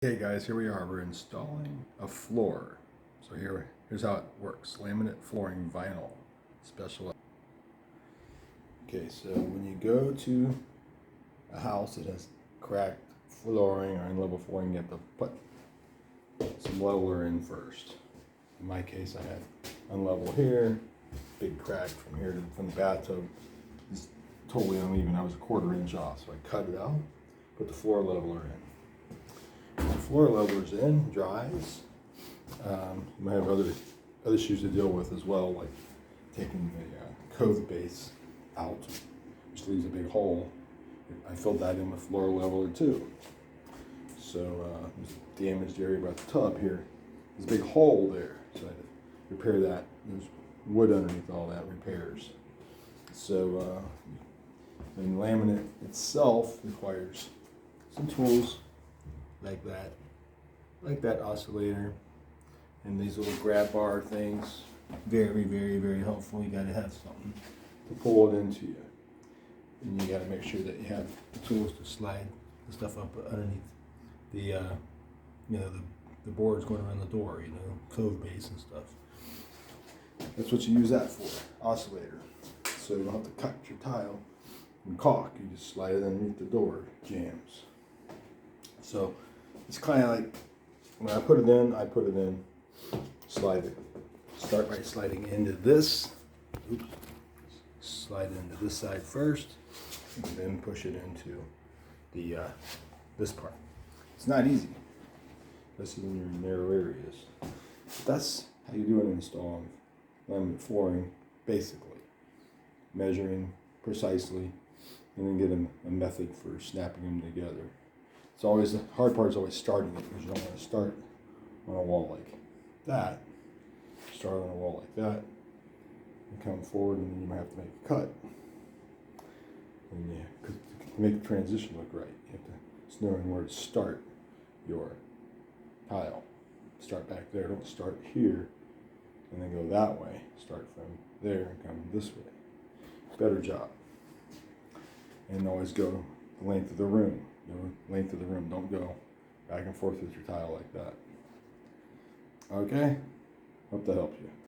Okay guys, here we are. We're installing a floor. So here's how it works. Laminate flooring vinyl. Special. Okay, so when you go to a house that has cracked flooring or unlevel flooring, you have to put some leveler in first. In my case, I had unlevel here, big crack from the bathtub. It's totally uneven. I was a 1/4 inch off, so I cut it out, put the floor leveler in. The floor leveler's in, dries. You might have other issues to deal with as well, like taking the cove base out, which leaves a big hole. I filled that in with floor leveler too. So there's a damaged area about the tub here. There's a big hole there, so I had to repair that. There's wood underneath all that repairs. So and laminate itself requires some tools like that oscillator, and these little grab bar things. Very, very, very helpful. You got to have something to pull it into you, and you got to make sure that you have the tools to slide the stuff up underneath the the boards going around the door, cove base and stuff. That's what you use that for, oscillator. So you don't have to cut your tile and caulk. You just slide it underneath the door, jams. So it's kind of like when I put it in, slide it. Start by sliding into this. Oops. Slide it into this side first, and then push it into the this part. It's not easy, especially when you're in narrow areas. But that's how you do an install of laminate flooring, basically. Measuring precisely, and then get a method for snapping them together. It's always, the hard part is always starting it, because you don't want to start on a wall like that. Start on a wall like that, and come forward, and then you might have to make a cut. And to make the transition look right, you have to know where to start your tile. Start back there, don't start here, and then go that way. Start from there and come this way. Better job. And always go the length of the room. Length of the room. Don't go back and forth with your tile like that. Okay? Hope that helps you.